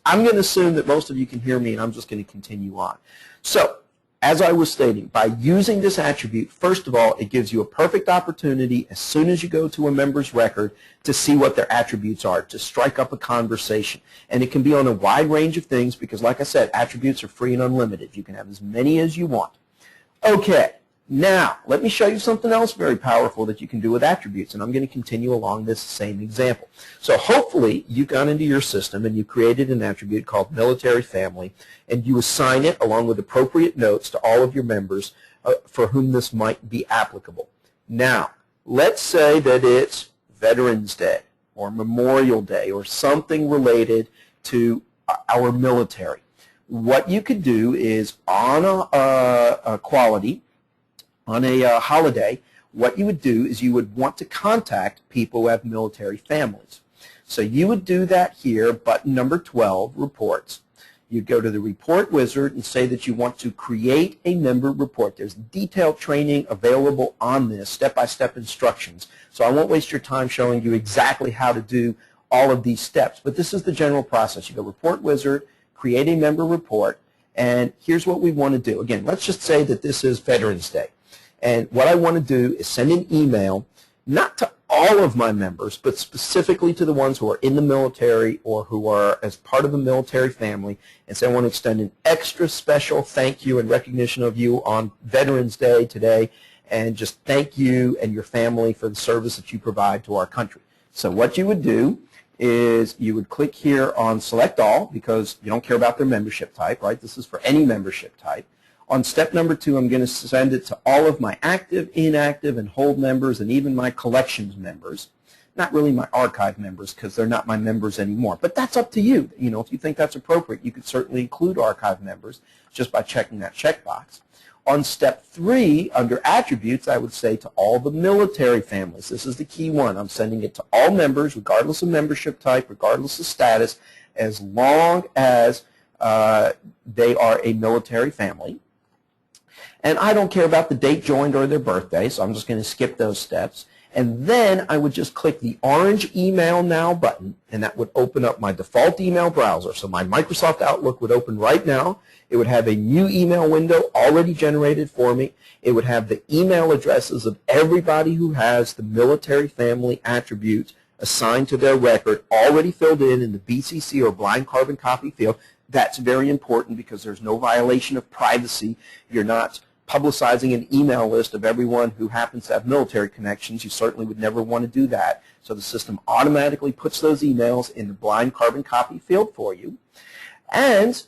I'm going to assume that most of you can hear me, and I'm just going to continue on. So, as I was stating, by using this attribute, first of all, it gives you a perfect opportunity as soon as you go to a member's record to see what their attributes are, to strike up a conversation. And it can be on a wide range of things because, like I said, attributes are free and unlimited. You can have as many as you want. Okay, now let me show you something else very powerful that you can do with attributes, and I'm going to continue along this same example. So hopefully you've gone into your system and you created an attribute called military family, and you assign it along with appropriate notes to all of your members for whom this might be applicable. Now, let's say that it's Veterans Day or Memorial Day or something related to our military. What you could do is on a quality, on a holiday, what you would do is you would want to contact people who have military families. So you would do that here, button number 12, reports. You'd go to the report wizard and say that you want to create a member report. There's detailed training available on this, step-by-step instructions. So I won't waste your time showing you exactly how to do all of these steps, but this is the general process. You go report wizard, create a member report, and here's what we want to do. Again, let's just say that this is Veterans Day. And what I want to do is send an email, not to all of my members, but specifically to the ones who are in the military or who are as part of a military family, and say I want to extend an extra special thank you and recognition of you on Veterans Day today, and just thank you and your family for the service that you provide to our country. So what you would do is you would click here on Select All, because you don't care about their membership type, right? This is for any membership type. On step number 2, I'm going to send it to all of my active, inactive, and hold members, and even my collections members. Not really my archive members, because they're not my members anymore. But that's up to you. You know, if you think that's appropriate, you could certainly include archive members just by checking that checkbox. On step 3, under attributes, I would say to all the military families. This is the key one. I'm sending it to all members, regardless of membership type, regardless of status, as long as they are a military family. And I don't care about the date joined or their birthday, so I'm just going to skip those steps. And then I would just click the orange Email Now button, and that would open up my default email browser. So my Microsoft Outlook would open right now. It would have a new email window already generated for me. It would have the email addresses of everybody who has the military family attribute assigned to their record already filled in the BCC or blind carbon copy field. That's very important because there's no violation of privacy. You're not publicizing an email list of everyone who happens to have military connections. You certainly would never want to do that. So the system automatically puts those emails in the blind carbon copy field for you. And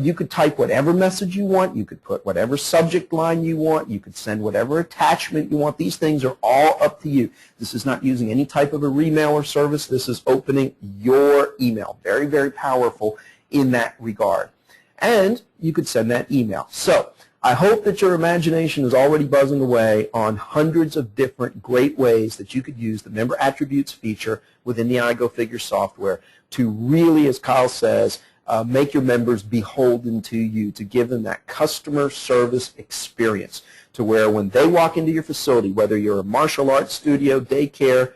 you could type whatever message you want. You could put whatever subject line you want. You could send whatever attachment you want. These things are all up to you. This is not using any type of a remailer service. This is opening your email. Very, very powerful in that regard. And you could send that email. So I hope that your imagination is already buzzing away on hundreds of different great ways that you could use the Member Attributes feature within the iGoFigure software to really, as Kyle says, make your members beholden to you, to give them that customer service experience to where when they walk into your facility, whether you're a martial arts studio, daycare,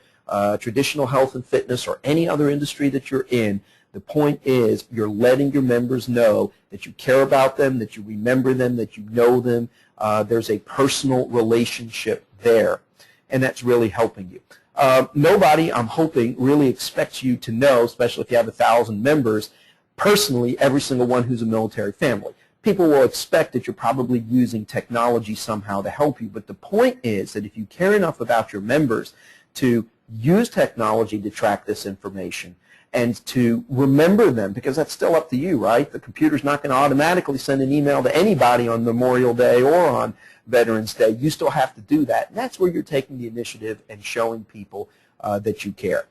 traditional health and fitness, or any other industry that you're in, the point is you're letting your members know that you care about them, that you remember them, that you know them. There's a personal relationship there, and that's really helping you. Nobody, I'm hoping, really expects you to know, especially if you have 1,000 members, personally every single one who's a military family. People will expect that you're probably using technology somehow to help you, but the point is that if you care enough about your members to use technology to track this information, and to remember them, because that's still up to you, right? The computer's not going to automatically send an email to anybody on Memorial Day or on Veterans Day. You still have to do that. And that's where you're taking the initiative and showing people that you care.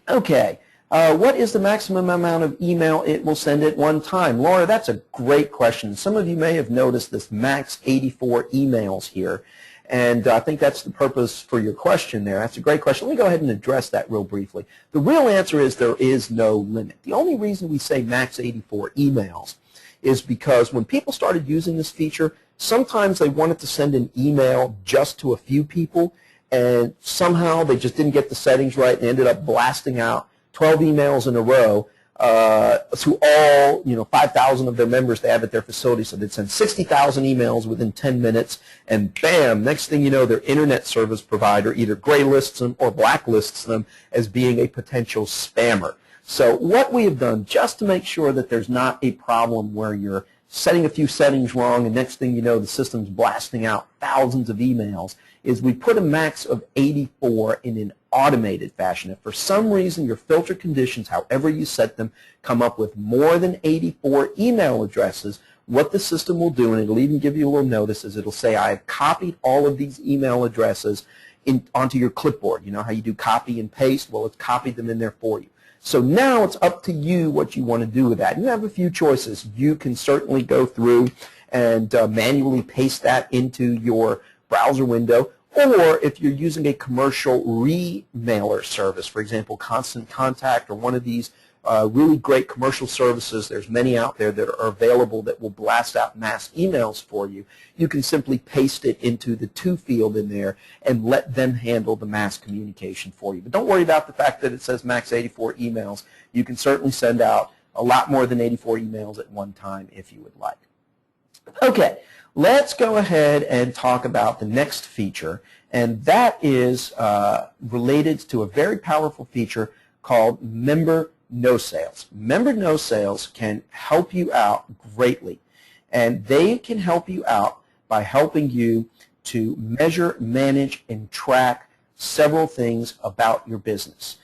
Okay, what is the maximum amount of email it will send at one time? Laura, that's a great question. Some of you may have noticed this max 84 emails here. And I think that's the purpose for your question there. That's a great question. Let me go ahead and address that real briefly. The real answer is there is no limit. The only reason we say max 84 emails is because when people started using this feature, sometimes they wanted to send an email just to a few people, and somehow they just didn't get the settings right and ended up blasting out 12 emails in a row to all 5,000 of their members they have at their facility. So they'd send 60,000 emails within 10 minutes, and bam, next thing you know, their internet service provider either gray lists them or blacklists them as being a potential spammer. So what we have done, just to make sure that there's not a problem where you're setting a few settings wrong and next thing you know the system's blasting out thousands of emails, is we put a max of 84 in an automated fashion. If for some reason your filter conditions, however you set them, come up with more than 84 email addresses, what the system will do, and it'll even give you a little notice, is it'll say, I've copied all of these email addresses onto your clipboard. You know how you do copy and paste? Well, it's copied them in there for you. So now it's up to you what you want to do with that. You have a few choices. You can certainly go through and manually paste that into your browser window, or if you're using a commercial remailer service, for example, Constant Contact or one of these really great commercial services, there's many out there that are available that will blast out mass emails for you, you can simply paste it into the to field in there and let them handle the mass communication for you. But don't worry about the fact that it says max 84 emails. You can certainly send out a lot more than 84 emails at one time if you would like. Okay, let's go ahead and talk about the next feature, and that is related to a very powerful feature called Member No Sales. Member No Sales can help you out greatly, and they can help you out by helping you to measure, manage, and track several things about your business.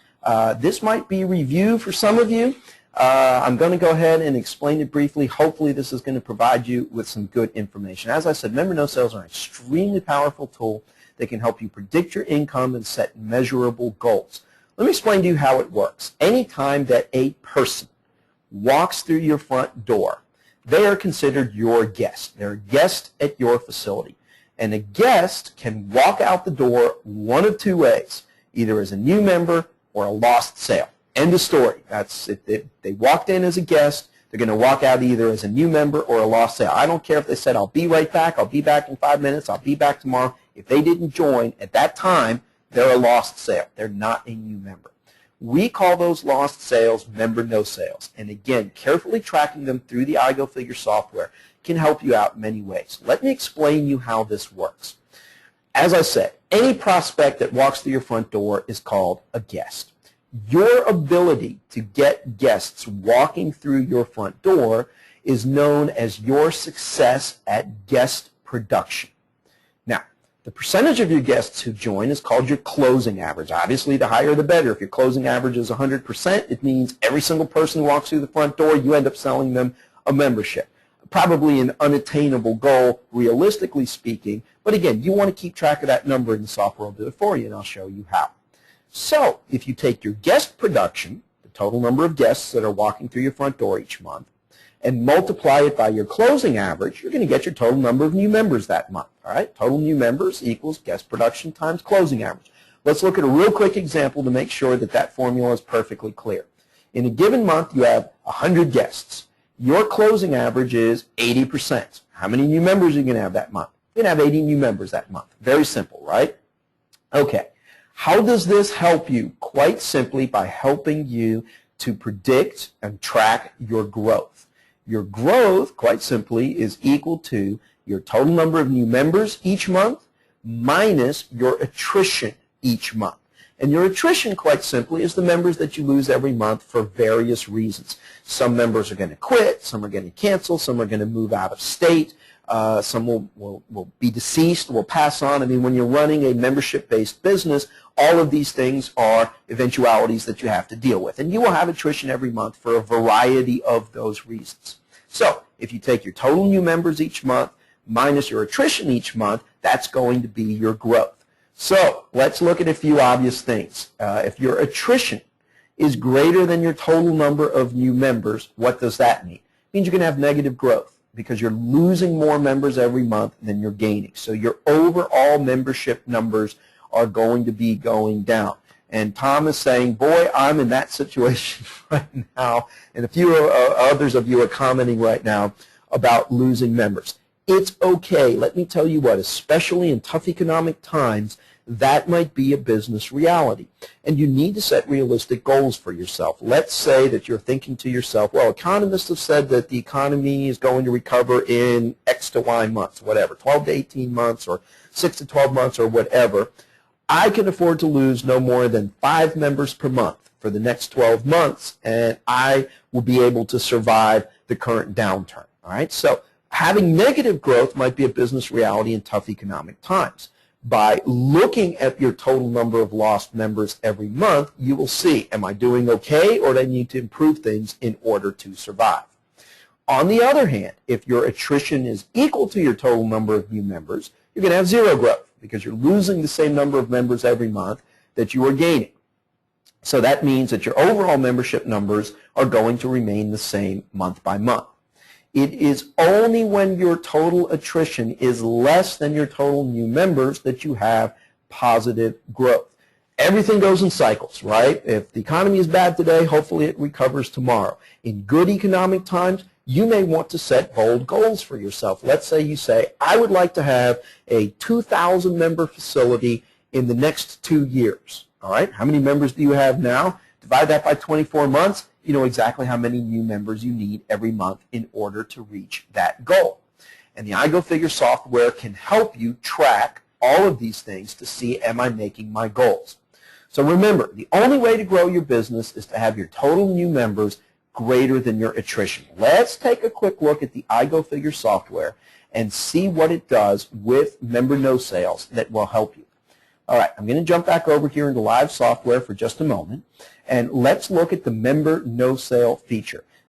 This might be review for some of you. I'm going to go ahead and explain it briefly. Hopefully this is going to provide you with some good information. As I said, Member No Sales are an extremely powerful tool that can help you predict your income and set measurable goals. Let me explain to you how it works. Anytime that a person walks through your front door, they are considered your guest. They're a guest at your facility. And a guest can walk out the door one of two ways, either as a new member or a lost sale. End of story. That's if they walked in as a guest, they're going to walk out either as a new member or a lost sale. I don't care if they said, I'll be right back, I'll be back in 5 minutes, I'll be back tomorrow. If they didn't join at that time, they're a lost sale. They're not a new member. We call those lost sales Member No Sales. And again, carefully tracking them through the iGoFigure software can help you out in many ways. Let me explain you how this works. As I said, any prospect that walks through your front door is called a guest. Your ability to get guests walking through your front door is known as your success at guest production. Now, the percentage of your guests who join is called your closing average. Obviously, the higher the better. If your closing average is 100%, it means every single person who walks through the front door, you end up selling them a membership. Probably an unattainable goal, realistically speaking, but again, you want to keep track of that number and the software will do it for you, and I'll show you how. So, if you take your guest production, the total number of guests that are walking through your front door each month, and multiply it by your closing average, you're going to get your total number of new members that month. All right? Total new members equals guest production times closing average. Let's look at a real quick example to make sure that that formula is perfectly clear. In a given month, you have 100 guests. Your closing average is 80%. How many new members are you going to have that month? You're going to have 80 new members that month. Very simple, right? Okay. How does this help you? Quite simply by helping you to predict and track your growth. Your growth, quite simply, is equal to your total number of new members each month minus your attrition each month. And your attrition, quite simply, is the members that you lose every month for various reasons. Some members are going to quit, some are going to cancel, some are going to move out of state, some will be deceased, will pass on. I mean, when you're running a membership-based business, all of these things are eventualities that you have to deal with. And you will have attrition every month for a variety of those reasons. So if you take your total new members each month minus your attrition each month, that's going to be your growth. So let's look at a few obvious things. If your attrition is greater than your total number of new members, what does that mean? It means you're going to have negative growth because you're losing more members every month than you're gaining. So your overall membership numbers are going to be going down. And Tom is saying, boy, I'm in that situation right now. And a few others of you are commenting right now about losing members. It's okay. Let me tell you what, especially in tough economic times, that might be a business reality. And you need to set realistic goals for yourself. Let's say that you're thinking to yourself, well, economists have said that the economy is going to recover in X to Y months, whatever, 12 to 18 months or 6 to 12 months or whatever. I can afford to lose no more than 5 members per month for the next 12 months, and I will be able to survive the current downturn. All right, so having negative growth might be a business reality in tough economic times. By looking at your total number of lost members every month, you will see, am I doing okay, or do I need to improve things in order to survive? On the other hand, if your attrition is equal to your total number of new members, you're going to have zero growth because you're losing the same number of members every month that you are gaining. So that means that your overall membership numbers are going to remain the same month by month. It is only when your total attrition is less than your total new members that you have positive growth. Everything goes in cycles, right? If the economy is bad today, hopefully it recovers tomorrow. In good economic times, you may want to set bold goals for yourself. Let's say you say, I would like to have a 2,000 member facility in the next 2 years. All right, how many members do you have now? Divide that by 24 months. You know exactly how many new members you need every month in order to reach that goal. And the iGoFigure software can help you track all of these things to see, am I making my goals? So remember, the only way to grow your business is to have your total new members greater than your attrition. Let's take a quick look at the iGoFigure software and see what it does with member no sales that will help you. All right, I'm going to jump back over here into live software for just a moment, and let's look at the member no sale feature.